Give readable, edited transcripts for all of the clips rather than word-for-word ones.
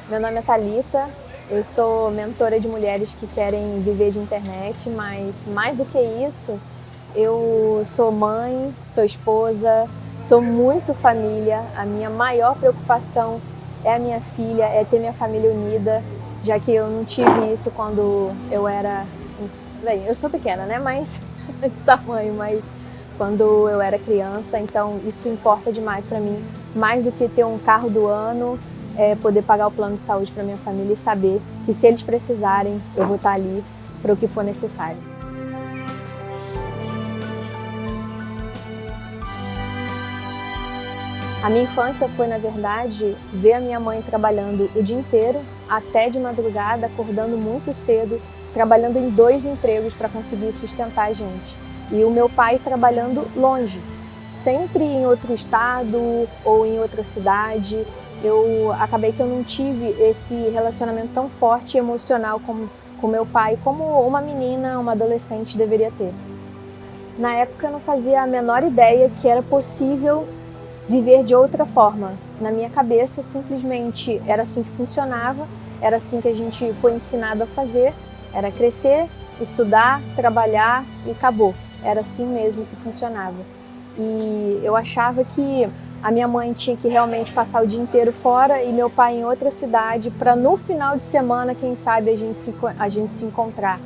Meu nome é Thalita, eu sou mentora de mulheres que querem viver de internet, mas mais do que isso, eu sou mãe, sou esposa, sou muito família. A minha maior preocupação é a minha filha, é ter minha família unida, já que eu não tive isso quando eu era... Bem, eu sou pequena, né? Mas de tamanho, mas quando eu era criança, então isso importa demais para mim, mais do que ter um carro do ano, poder pagar o plano de saúde para minha família e saber que se eles precisarem, eu vou estar ali para o que for necessário. A minha infância foi, na verdade, ver a minha mãe trabalhando o dia inteiro, até de madrugada, acordando muito cedo, trabalhando em 2 empregos para conseguir sustentar a gente. E o meu pai trabalhando longe, sempre em outro estado ou em outra cidade. Acabei que eu não tive esse relacionamento tão forte e emocional com meu pai, como uma menina, uma adolescente deveria ter. Na época eu não fazia a menor ideia que era possível viver de outra forma. Na minha cabeça, simplesmente era assim que funcionava, era assim que a gente foi ensinado a fazer, era crescer, estudar, trabalhar e acabou. Era assim mesmo que funcionava. E eu achava que a minha mãe tinha que realmente passar o dia inteiro fora e meu pai em outra cidade para no final de semana, quem sabe, a gente se encontrar.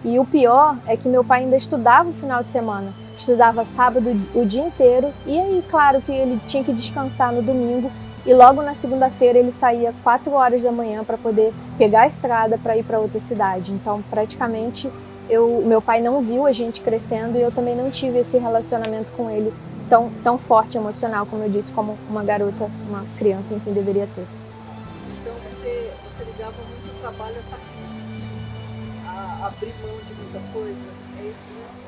E o pior é que meu pai ainda estudava o final de semana. Estudava sábado o dia inteiro e aí, claro, que ele tinha que descansar no domingo e logo na segunda-feira ele saía 4 horas da manhã para poder pegar a estrada para ir para outra cidade. Então, praticamente, meu pai não viu a gente crescendo e eu também não tive esse relacionamento com ele tão forte emocional, como eu disse, como uma garota, uma criança, enfim, deveria ter. Então você ligava muito o trabalho a sacrifício, a abrir mão de muita coisa, é isso mesmo?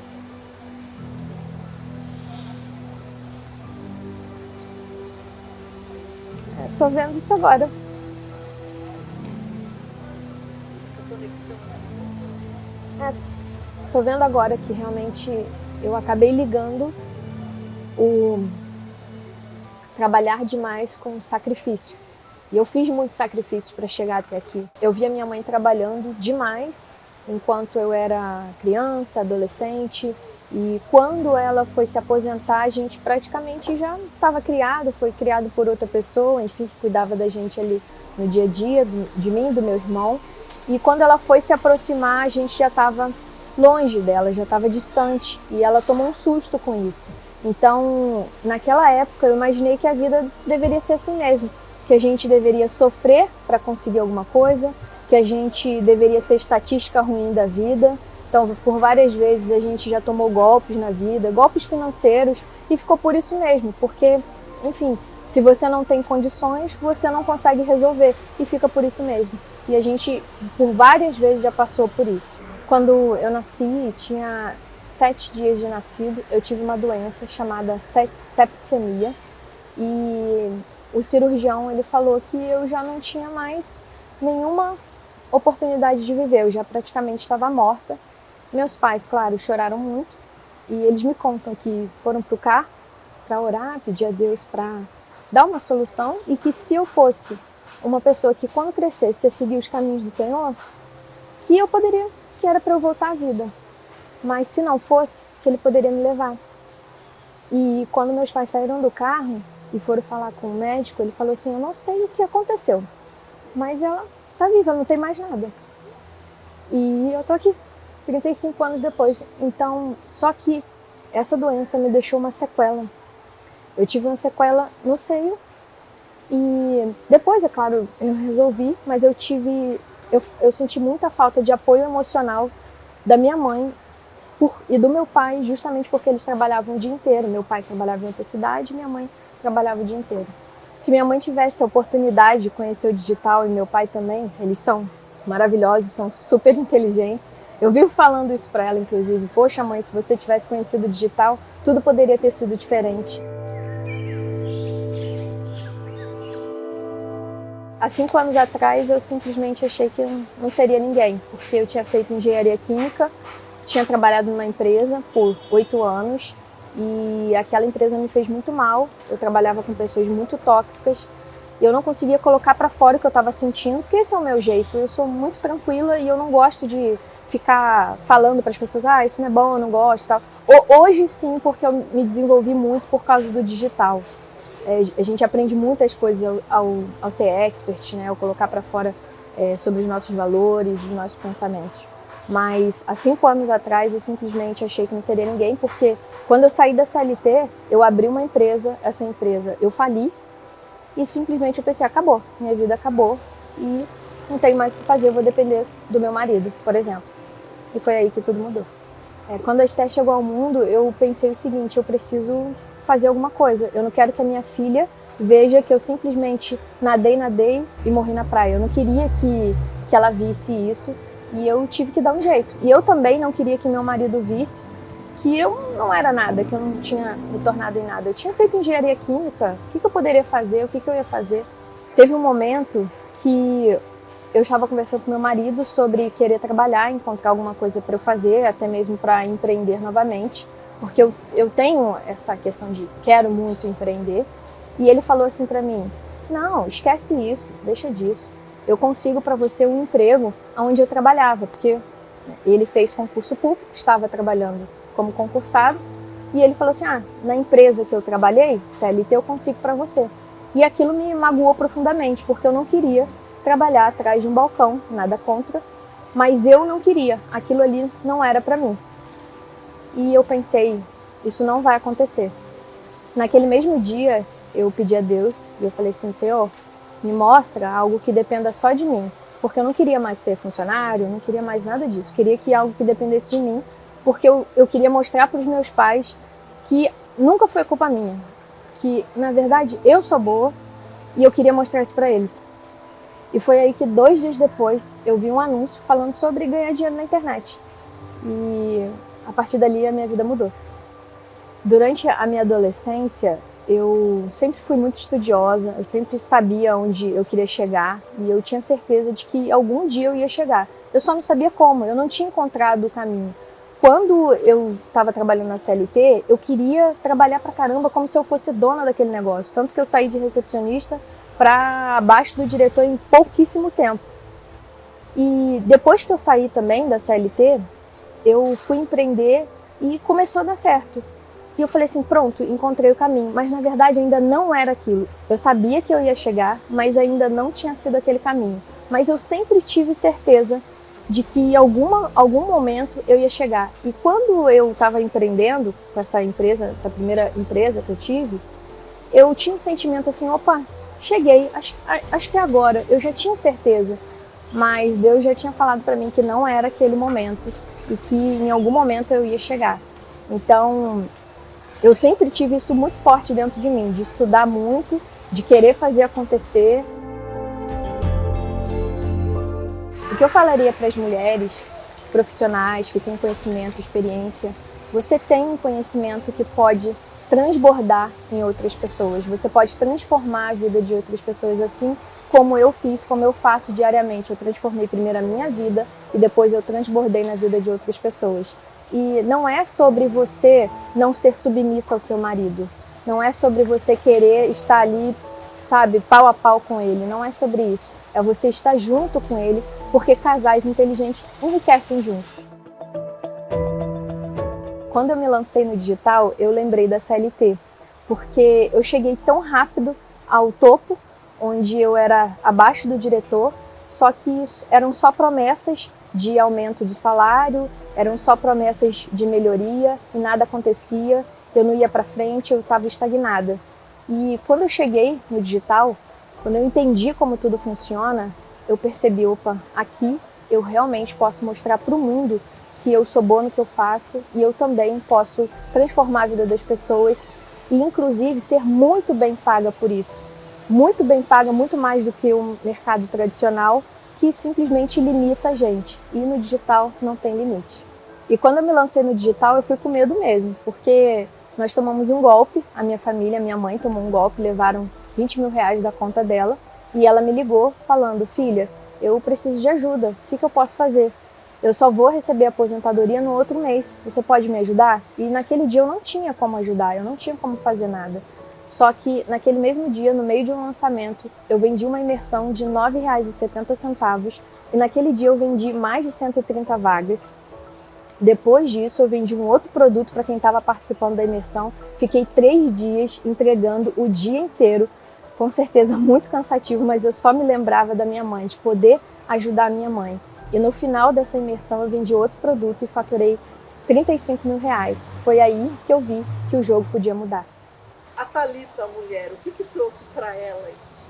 Tô vendo isso agora. Essa conexão, né? Tô vendo agora que realmente eu acabei ligando o trabalhar demais com sacrifício. E eu fiz muitos sacrifícios para chegar até aqui. Eu via minha mãe trabalhando demais enquanto eu era criança, adolescente. E quando ela foi se aposentar, a gente praticamente já estava criado, foi criado por outra pessoa, enfim, que cuidava da gente ali no dia a dia, de mim e do meu irmão. E quando ela foi se aproximar, a gente já estava longe dela, já estava distante. E ela tomou um susto com isso. Então, naquela época, eu imaginei que a vida deveria ser assim mesmo, que a gente deveria sofrer para conseguir alguma coisa, que a gente deveria ser estatística ruim da vida. Então, por várias vezes a gente já tomou golpes na vida, golpes financeiros, e ficou por isso mesmo, porque, enfim, se você não tem condições, você não consegue resolver, e fica por isso mesmo. E a gente, por várias vezes, já passou por isso. Quando eu nasci, tinha 7 dias de nascido, eu tive uma doença chamada septicemia, e o cirurgião ele falou que eu já não tinha mais nenhuma oportunidade de viver, eu já praticamente estava morta. Meus pais, claro, choraram muito e eles me contam que foram para o carro para orar, pedir a Deus para dar uma solução e que se eu fosse uma pessoa que quando crescesse ia seguir os caminhos do Senhor, que eu poderia, que era para eu voltar à vida. Mas se não fosse, que ele poderia me levar. E quando meus pais saíram do carro e foram falar com o médico, ele falou assim, eu não sei o que aconteceu, mas ela tá viva, não tem mais nada. E eu tô aqui, 35 anos depois. Então, só que essa doença me deixou uma sequela. Eu tive uma sequela no seio e depois, é claro, eu resolvi, mas eu senti muita falta de apoio emocional da minha mãe e do meu pai, justamente porque eles trabalhavam o dia inteiro. Meu pai trabalhava em outra cidade e minha mãe trabalhava o dia inteiro. Se minha mãe tivesse a oportunidade de conhecer o digital e meu pai também, eles são maravilhosos, são super inteligentes. Eu vivo falando isso para ela, inclusive. Poxa, mãe, se você tivesse conhecido o digital, tudo poderia ter sido diferente. Há 5 anos atrás, eu simplesmente achei que eu não seria ninguém, porque eu tinha feito engenharia química, tinha trabalhado numa empresa por 8 anos e aquela empresa me fez muito mal. Eu trabalhava com pessoas muito tóxicas eu não conseguia colocar para fora o que eu estava sentindo, porque esse é o meu jeito. Eu sou muito tranquila e eu não gosto de ficar falando para as pessoas, isso não é bom, eu não gosto, tal. Hoje sim, porque eu me desenvolvi muito por causa do digital. A gente aprende muitas coisas ao ser expert, né, ao colocar para fora sobre os nossos valores, os nossos pensamentos. Mas há 5 anos atrás eu simplesmente achei que não seria ninguém, porque quando eu saí da CLT, eu abri uma empresa, essa empresa eu fali, e simplesmente eu pensei, acabou, minha vida acabou e não tenho mais o que fazer, eu vou depender do meu marido, por exemplo. E foi aí que tudo mudou. Quando a Esther chegou ao mundo, eu pensei o seguinte, eu preciso fazer alguma coisa. Eu não quero que a minha filha veja que eu simplesmente nadei e morri na praia. Eu não queria que ela visse isso e eu tive que dar um jeito. E eu também não queria que meu marido visse que eu não era nada, que eu não tinha me tornado em nada. Eu tinha feito engenharia química, o que eu poderia fazer, o que eu ia fazer? Teve um momento que eu estava conversando com meu marido sobre querer trabalhar, encontrar alguma coisa para eu fazer, até mesmo para empreender novamente, porque eu tenho essa questão de quero muito empreender. E ele falou assim para mim, não, esquece isso, deixa disso. Eu consigo para você um emprego onde eu trabalhava, porque ele fez concurso público, estava trabalhando como concursado, e ele falou assim, na empresa que eu trabalhei, CLT, eu consigo para você. E aquilo me magoou profundamente, porque eu não queria trabalhar atrás de um balcão, nada contra, mas eu não queria, aquilo ali não era para mim. E eu pensei, isso não vai acontecer. Naquele mesmo dia, eu pedi a Deus, e eu falei assim, Senhor, me mostra algo que dependa só de mim, porque eu não queria mais ter funcionário, não queria mais nada disso, eu queria que algo que dependesse de mim, porque eu queria mostrar para os meus pais que nunca foi culpa minha, que na verdade eu sou boa e eu queria mostrar isso para eles. E foi aí que 2 dias depois eu vi um anúncio falando sobre ganhar dinheiro na internet. E a partir dali a minha vida mudou. Durante a minha adolescência, eu sempre fui muito estudiosa, eu sempre sabia onde eu queria chegar e eu tinha certeza de que algum dia eu ia chegar. Eu só não sabia como, eu não tinha encontrado o caminho. Quando eu estava trabalhando na CLT, eu queria trabalhar pra caramba como se eu fosse dona daquele negócio. Tanto que eu saí de recepcionista para abaixo do diretor em pouquíssimo tempo. E depois que eu saí também da CLT, eu fui empreender e começou a dar certo. E eu falei assim, pronto, encontrei o caminho. Mas na verdade ainda não era aquilo. Eu sabia que eu ia chegar, mas ainda não tinha sido aquele caminho. Mas eu sempre tive certeza de que em algum momento eu ia chegar. E quando eu estava empreendendo com essa empresa, essa primeira empresa que eu tive, eu tinha um sentimento assim, opa, cheguei, acho que é agora. Eu já tinha certeza, mas Deus já tinha falado para mim que não era aquele momento e que em algum momento eu ia chegar. Então, eu sempre tive isso muito forte dentro de mim, de estudar muito, de querer fazer acontecer. O que eu falaria para as mulheres profissionais que têm conhecimento, experiência, você tem um conhecimento que pode transbordar em outras pessoas, você pode transformar a vida de outras pessoas assim como eu fiz, como eu faço diariamente. Eu transformei primeiro a minha vida e depois eu transbordei na vida de outras pessoas. E não é sobre você não ser submissa ao seu marido, não é sobre você querer estar ali, sabe, pau a pau com ele, não é sobre isso. É você estar junto com ele, porque casais inteligentes enriquecem juntos. Quando eu me lancei no digital, eu lembrei da CLT, porque eu cheguei tão rápido ao topo, onde eu era abaixo do diretor, só que eram só promessas de aumento de salário, eram só promessas de melhoria e nada acontecia, eu não ia para frente, eu estava estagnada. E quando eu cheguei no digital, quando eu entendi como tudo funciona, eu percebi, opa, aqui eu realmente posso mostrar para o mundo que eu sou boa no que eu faço e eu também posso transformar a vida das pessoas e, inclusive, ser muito bem paga por isso. Muito bem paga, muito mais do que o mercado tradicional, que simplesmente limita a gente. E no digital não tem limite. E quando eu me lancei no digital, eu fui com medo mesmo, porque nós tomamos um golpe, a minha família, a minha mãe tomou um golpe, levaram 20 mil reais da conta dela, e ela me ligou falando, filha, eu preciso de ajuda, o que eu posso fazer? Eu só vou receber a aposentadoria no outro mês, você pode me ajudar? E naquele dia eu não tinha como ajudar, eu não tinha como fazer nada. Só que naquele mesmo dia, no meio de um lançamento, eu vendi uma imersão de R$ 9,70 e naquele dia eu vendi mais de 130 vagas. Depois disso, eu vendi um outro produto para quem estava participando da imersão. Fiquei 3 dias entregando o dia inteiro, com certeza muito cansativo, mas eu só me lembrava da minha mãe, de poder ajudar a minha mãe. E no final dessa imersão, eu vendi outro produto e faturei R$ 35.000. Foi aí que eu vi que o jogo podia mudar. A Thalita, a mulher, o que trouxe para ela isso?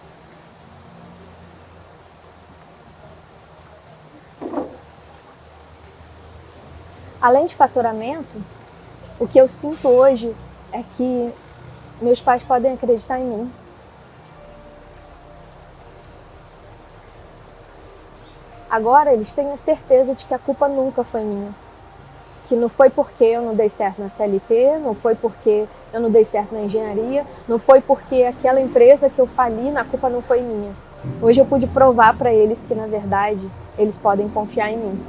Além de faturamento, o que eu sinto hoje é que meus pais podem acreditar em mim. Agora eles têm a certeza de que a culpa nunca foi minha. Que não foi porque eu não dei certo na CLT, não foi porque eu não dei certo na engenharia, não foi porque aquela empresa que eu fali, a culpa não foi minha. Hoje eu pude provar para eles que, na verdade, eles podem confiar em mim.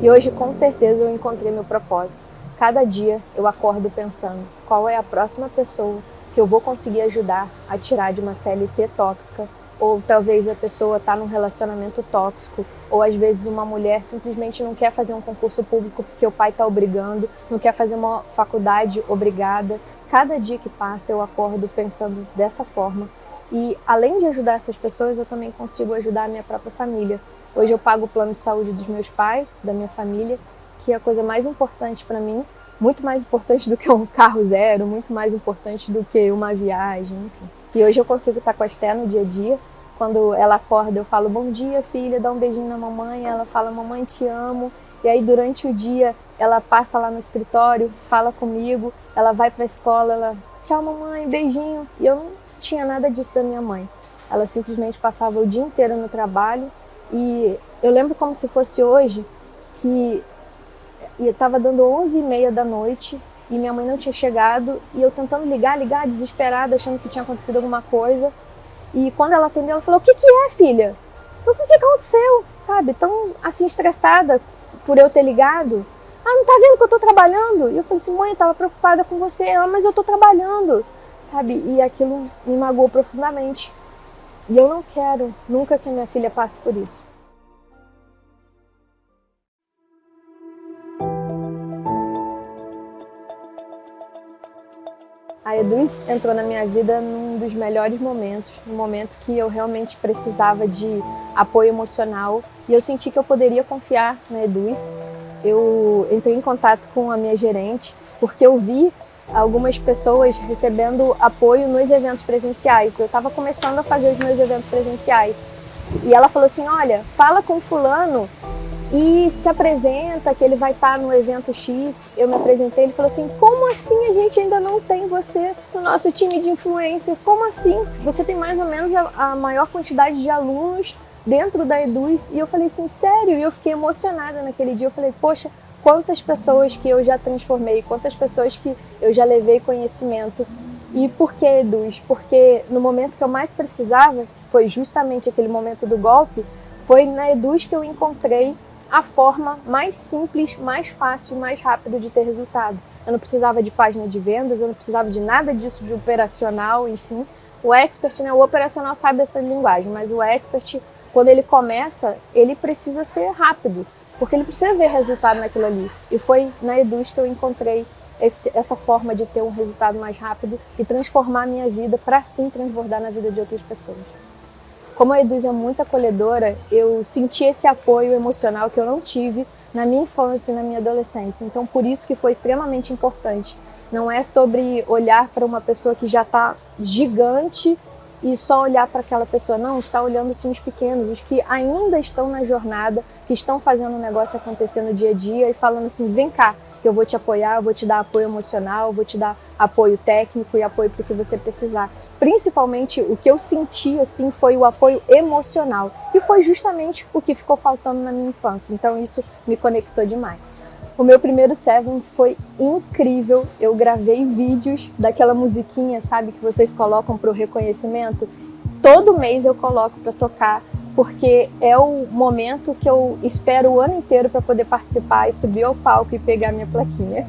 E hoje, com certeza, eu encontrei meu propósito. Cada dia eu acordo pensando qual é a próxima pessoa que eu vou conseguir ajudar a tirar de uma CLT tóxica, ou talvez a pessoa está num relacionamento tóxico, ou às vezes uma mulher simplesmente não quer fazer um concurso público porque o pai está obrigando, não quer fazer uma faculdade obrigada. Cada dia que passa eu acordo pensando dessa forma. E além de ajudar essas pessoas, eu também consigo ajudar a minha própria família. Hoje eu pago o plano de saúde dos meus pais, da minha família, que é a coisa mais importante para mim, muito mais importante do que um carro zero, muito mais importante do que uma viagem, enfim. E hoje eu consigo estar com a Esté no dia a dia. Quando ela acorda, eu falo, bom dia, filha, dá um beijinho na mamãe. Ela fala, mamãe, te amo. E aí, durante o dia, ela passa lá no escritório, fala comigo, ela vai para a escola, ela, tchau, mamãe, beijinho. E eu não tinha nada disso da minha mãe. Ela simplesmente passava o dia inteiro no trabalho. E eu lembro como se fosse hoje, que estava dando 11h30 da noite e minha mãe não tinha chegado. E eu tentando ligar, desesperada, achando que tinha acontecido alguma coisa. E quando ela atendeu, ela falou, o que é, filha? Eu falei, o que aconteceu? Sabe, tão assim estressada por eu ter ligado. Ah, não tá vendo que eu tô trabalhando? E eu falei assim, mãe, eu tava preocupada com você. Ela, mas eu tô trabalhando, sabe? E aquilo me magoou profundamente. E eu não quero nunca que minha filha passe por isso. A Eduz entrou na minha vida num dos melhores momentos, no momento que eu realmente precisava de apoio emocional e eu senti que eu poderia confiar na Eduz. Eu entrei em contato com a minha gerente porque eu vi algumas pessoas recebendo apoio nos eventos presenciais. Eu estava começando a fazer os meus eventos presenciais e ela falou assim, olha, fala com fulano e se apresenta que ele vai estar no evento X. Eu me apresentei, ele falou assim, como assim a gente ainda não tem você no nosso time de influencer? Como assim? Você tem mais ou menos a maior quantidade de alunos dentro da Eduz. E eu falei assim, sério? E eu fiquei emocionada naquele dia. Eu falei, poxa, quantas pessoas que eu já transformei, quantas pessoas que eu já levei conhecimento. E por que Eduz? Porque no momento que eu mais precisava, foi justamente aquele momento do golpe, foi na Eduz que eu encontrei a forma mais simples, mais fácil, mais rápida de ter resultado. Eu não precisava de página de vendas, eu não precisava de nada disso de operacional, enfim. O expert, né, o operacional sabe essa linguagem, mas o expert, quando ele começa, ele precisa ser rápido, porque ele precisa ver resultado naquilo ali. E foi na Eduz que eu encontrei essa forma de ter um resultado mais rápido e transformar a minha vida para assim transbordar na vida de outras pessoas. Como a Eduz é muito acolhedora, eu senti esse apoio emocional que eu não tive na minha infância e na minha adolescência. Então, por isso que foi extremamente importante. Não é sobre olhar para uma pessoa que já está gigante e só olhar para aquela pessoa. Não, está olhando sim os pequenos, os que ainda estão na jornada, que estão fazendo o negócio acontecer no dia a dia e falando assim, vem cá, que eu vou te apoiar, eu vou te dar apoio emocional, eu vou te dar apoio técnico e apoio para o que você precisar. Principalmente o que eu senti assim foi o apoio emocional, que foi justamente o que ficou faltando na minha infância. Então isso me conectou demais. O meu primeiro Seven foi incrível. Eu gravei vídeos daquela musiquinha, sabe, que vocês colocam para o reconhecimento. Todo mês eu coloco para tocar, porque é o momento que eu espero o ano inteiro para poder participar e subir ao palco e pegar minha plaquinha.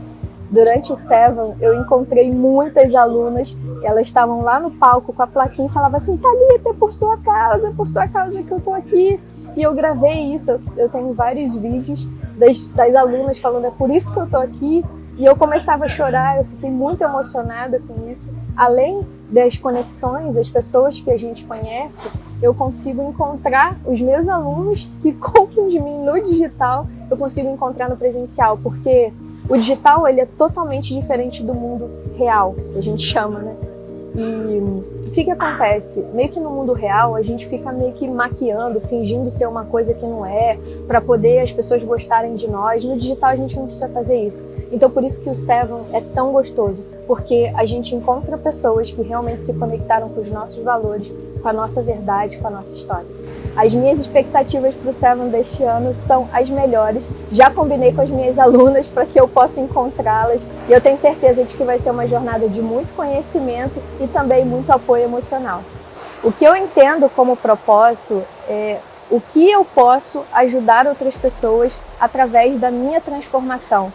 Durante o Seven, eu encontrei muitas alunas, elas estavam lá no palco com a plaquinha e falavam assim: Thalita, é por sua causa que eu tô aqui. E eu gravei isso, eu tenho vários vídeos das alunas falando: é por isso que eu tô aqui. E eu começava a chorar, eu fiquei muito emocionada com isso. Além das conexões, das pessoas que a gente conhece, eu consigo encontrar os meus alunos que compram de mim no digital, eu consigo encontrar no presencial, porque o digital ele é totalmente diferente do mundo real, que a gente chama, né? E o que acontece? Meio que no mundo real a gente fica meio que maquiando, fingindo ser uma coisa que não é, para poder as pessoas gostarem de nós. No digital a gente não precisa fazer isso. Então por isso que o Seven é tão gostoso, porque a gente encontra pessoas que realmente se conectaram com os nossos valores, com a nossa verdade, com a nossa história. As minhas expectativas para o Seven deste ano são as melhores. Já combinei com as minhas alunas para que eu possa encontrá-las. E eu tenho certeza de que vai ser uma jornada de muito conhecimento e também muito apoio emocional. O que eu entendo como propósito é o que eu posso ajudar outras pessoas através da minha transformação.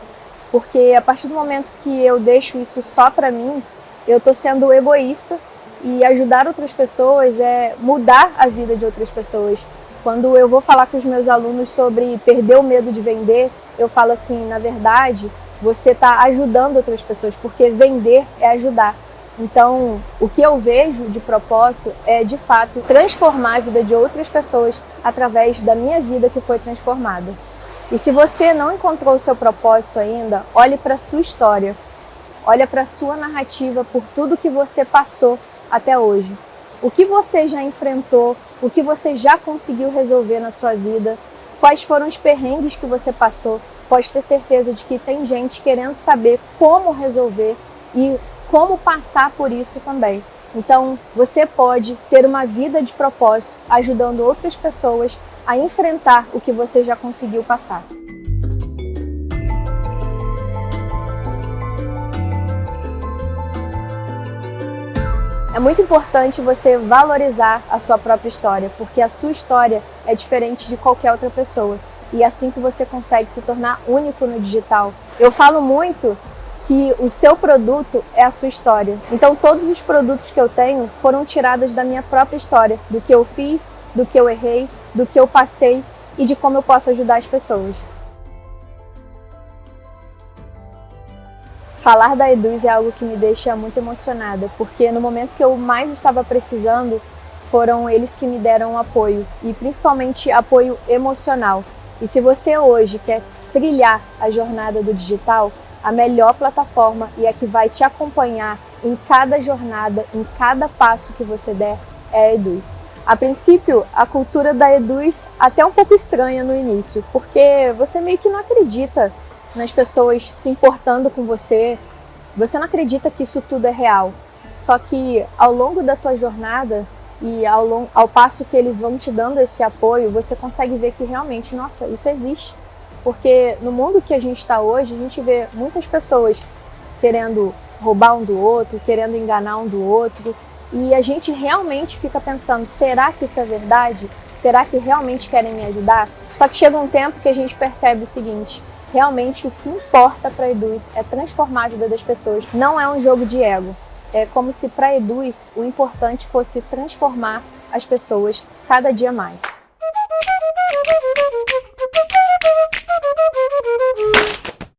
Porque a partir do momento que eu deixo isso só para mim, eu estou sendo egoísta. E ajudar outras pessoas é mudar a vida de outras pessoas. Quando eu vou falar com os meus alunos sobre perder o medo de vender, eu falo assim: na verdade, você está ajudando outras pessoas, porque vender é ajudar. Então, o que eu vejo de propósito é, de fato, transformar a vida de outras pessoas através da minha vida que foi transformada. E se você não encontrou o seu propósito ainda, olhe para a sua história, olhe para a sua narrativa, por tudo que você passou até hoje. O que você já enfrentou, o que você já conseguiu resolver na sua vida, quais foram os perrengues que você passou. Pode ter certeza de que tem gente querendo saber como resolver e como passar por isso também. Então, você pode ter uma vida de propósito, ajudando outras pessoas a enfrentar o que você já conseguiu passar. É muito importante você valorizar a sua própria história, porque a sua história é diferente de qualquer outra pessoa. E é assim que você consegue se tornar único no digital. Eu falo muito que o seu produto é a sua história. Então todos os produtos que eu tenho foram tirados da minha própria história, do que eu fiz, do que eu errei, do que eu passei e de como eu posso ajudar as pessoas. Falar da Eduz é algo que me deixa muito emocionada, porque no momento que eu mais estava precisando, foram eles que me deram apoio, e principalmente apoio emocional. E se você hoje quer trilhar a jornada do digital, a melhor plataforma e a que vai te acompanhar em cada jornada, em cada passo que você der, é a Eduz. A princípio, a cultura da Eduz até um pouco estranha no início, porque você meio que não acredita nas pessoas se importando com você, você não acredita que isso tudo é real. Só que ao longo da tua jornada e ao passo que eles vão te dando esse apoio, você consegue ver que realmente, nossa, isso existe. Porque no mundo que a gente está hoje, a gente vê muitas pessoas querendo roubar um do outro, querendo enganar um do outro, e a gente realmente fica pensando: será que isso é verdade? Será que realmente querem me ajudar? Só que chega um tempo que a gente percebe o seguinte: realmente o que importa para a Eduz é transformar a vida das pessoas. Não é um jogo de ego. É como se para a Eduz o importante fosse transformar as pessoas cada dia mais.